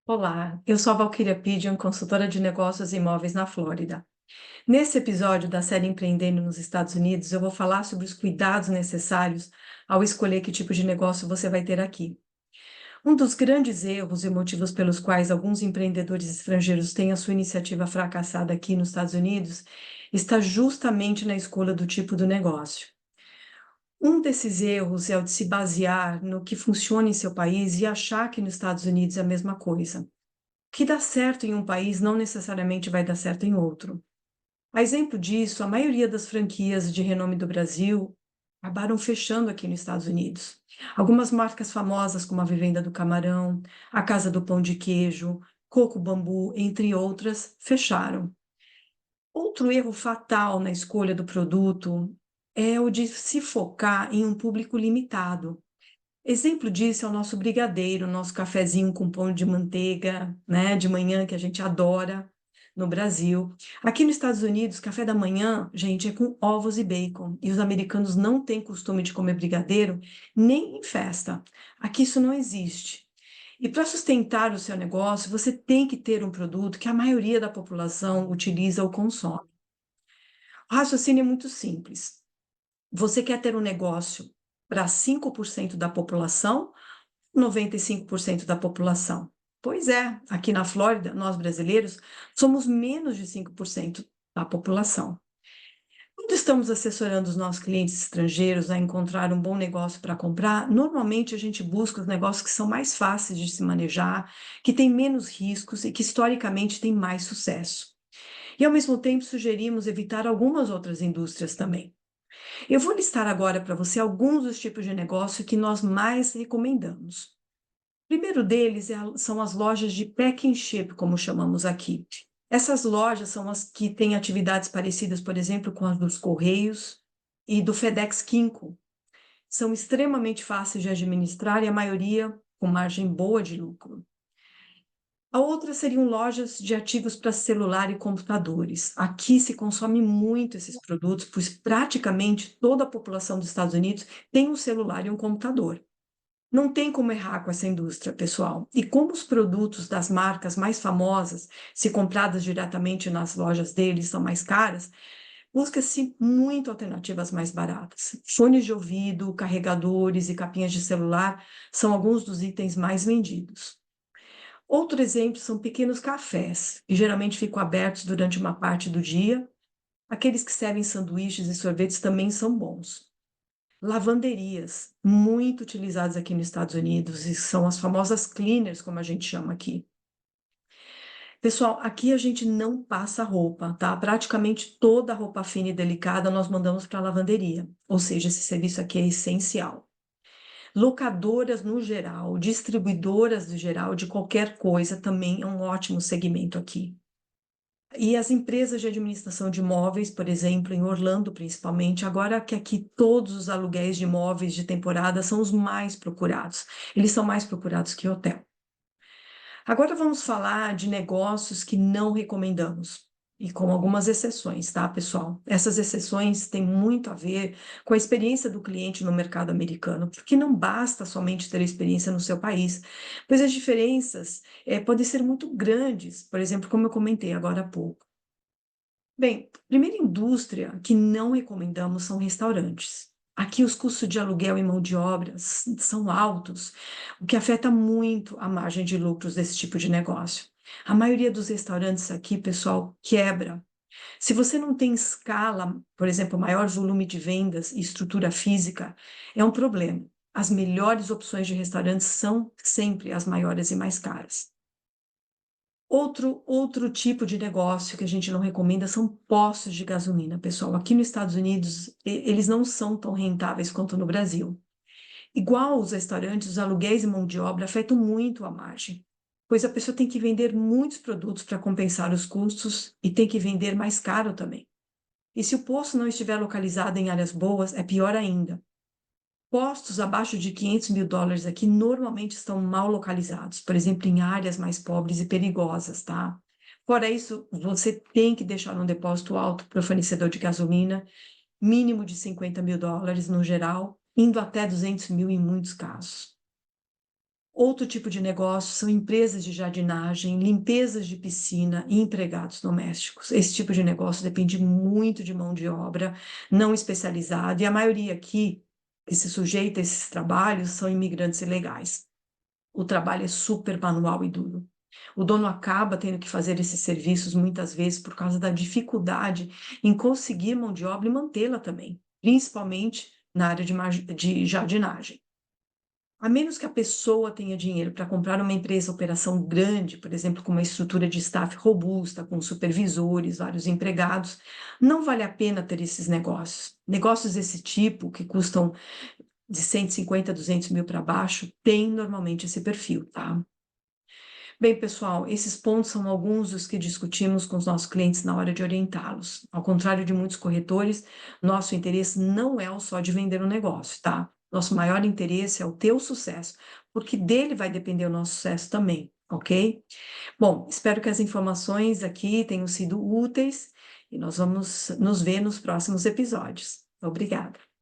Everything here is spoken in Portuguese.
Olá, eu sou a Valquíria Pidion, consultora de negócios e imóveis na Flórida. Nesse episódio da série Empreendendo nos Estados Unidos, eu vou falar sobre os cuidados necessários ao escolher que tipo de negócio você vai ter aqui. Um dos grandes erros e motivos pelos quais alguns empreendedores estrangeiros têm a sua iniciativa fracassada aqui nos Estados Unidos está justamente na escolha do tipo do negócio. Um desses erros é o de se basear no que funciona em seu país e achar que nos Estados Unidos é a mesma coisa. O que dá certo em um país não necessariamente vai dar certo em outro. A exemplo disso, a maioria das franquias de renome do Brasil acabaram fechando aqui nos Estados Unidos. Algumas marcas famosas, como a Vivenda do Camarão, a Casa do Pão de Queijo, Coco Bambu, entre outras, fecharam. Outro erro fatal na escolha do produto é o de se focar em um público limitado. Exemplo disso é o nosso brigadeiro, nosso cafezinho com pão de manteiga, né, de manhã, que a gente adora no Brasil. Aqui nos Estados Unidos, café da manhã, gente, é com ovos e bacon. E os americanos não têm costume de comer brigadeiro nem em festa. Aqui isso não existe. E para sustentar o seu negócio, você tem que ter um produto que a maioria da população utiliza ou consome. O raciocínio é muito simples. Você quer ter um negócio para 5% da população, 95% da população? Pois é, aqui na Flórida, nós brasileiros somos menos de 5% da população. Quando estamos assessorando os nossos clientes estrangeiros a encontrar um bom negócio para comprar, normalmente a gente busca os negócios que são mais fáceis de se manejar, que têm menos riscos e que historicamente têm mais sucesso. E, ao mesmo tempo, sugerimos evitar algumas outras indústrias também. Eu vou listar agora para você alguns dos tipos de negócio que nós mais recomendamos. O primeiro deles são as lojas de pack and ship, como chamamos aqui. Essas lojas são as que têm atividades parecidas, por exemplo, com as dos Correios e do FedEx Kinko. São extremamente fáceis de administrar e a maioria com margem boa de lucro. A outra seriam lojas de ativos para celular e computadores. Aqui se consome muito esses produtos, pois praticamente toda a população dos Estados Unidos tem um celular e um computador. Não tem como errar com essa indústria, pessoal. E como os produtos das marcas mais famosas, se compradas diretamente nas lojas deles, são mais caras, busca-se muito alternativas mais baratas. Fones de ouvido, carregadores e capinhas de celular são alguns dos itens mais vendidos. Outro exemplo são pequenos cafés, que geralmente ficam abertos durante uma parte do dia. Aqueles que servem sanduíches e sorvetes também são bons. Lavanderias, muito utilizadas aqui nos Estados Unidos, e são as famosas cleaners, como a gente chama aqui. Pessoal, aqui a gente não passa roupa, tá? Praticamente toda a roupa fina e delicada nós mandamos para a lavanderia, ou seja, esse serviço aqui é essencial. Locadoras no geral, distribuidoras no geral, de qualquer coisa, também é um ótimo segmento aqui. E as empresas de administração de imóveis, por exemplo, em Orlando principalmente, agora que aqui todos os aluguéis de imóveis de temporada são os mais procurados. Eles são mais procurados que hotel. Agora vamos falar de negócios que não recomendamos. E com algumas exceções, tá, pessoal? Essas exceções têm muito a ver com a experiência do cliente no mercado americano, porque não basta somente ter experiência no seu país, pois as diferenças podem ser muito grandes, por exemplo, como eu comentei agora há pouco. Bem, primeira indústria que não recomendamos são restaurantes. Aqui os custos de aluguel e mão de obra são altos, o que afeta muito a margem de lucros desse tipo de negócio. A maioria dos restaurantes aqui, pessoal, quebra. Se você não tem escala, por exemplo, maior volume de vendas e estrutura física, é um problema. As melhores opções de restaurantes são sempre as maiores e mais caras. Outro tipo de negócio que a gente não recomenda são postos de gasolina, pessoal. Aqui nos Estados Unidos, eles não são tão rentáveis quanto no Brasil. Igual os restaurantes, os aluguéis e mão de obra afetam muito a margem, pois a pessoa tem que vender muitos produtos para compensar os custos e tem que vender mais caro também. E se o posto não estiver localizado em áreas boas, é pior ainda. Postos abaixo de $500.000 aqui normalmente estão mal localizados, por exemplo, em áreas mais pobres e perigosas, tá? Fora isso, você tem que deixar um depósito alto para o fornecedor de gasolina, mínimo de $50.000 no geral, indo até 200 mil em muitos casos. Outro tipo de negócio são empresas de jardinagem, limpezas de piscina e empregados domésticos. Esse tipo de negócio depende muito de mão de obra não especializada, e a maioria aqui que se sujeita a esses trabalhos são imigrantes ilegais. O trabalho é super manual e duro. O dono acaba tendo que fazer esses serviços muitas vezes por causa da dificuldade em conseguir mão de obra e mantê-la também, principalmente na área de jardinagem. A menos que a pessoa tenha dinheiro para comprar uma empresa operação grande, por exemplo, com uma estrutura de staff robusta, com supervisores, vários empregados, não vale a pena ter esses negócios. Negócios desse tipo, que custam de 150 a 200 mil para baixo, têm normalmente esse perfil, tá? Bem, pessoal, esses pontos são alguns dos que discutimos com os nossos clientes na hora de orientá-los. Ao contrário de muitos corretores, nosso interesse não é o só de vender um negócio, tá? Nosso maior interesse é o teu sucesso, porque dele vai depender o nosso sucesso também, ok? Bom, espero que as informações aqui tenham sido úteis e nós vamos nos ver nos próximos episódios. Obrigada.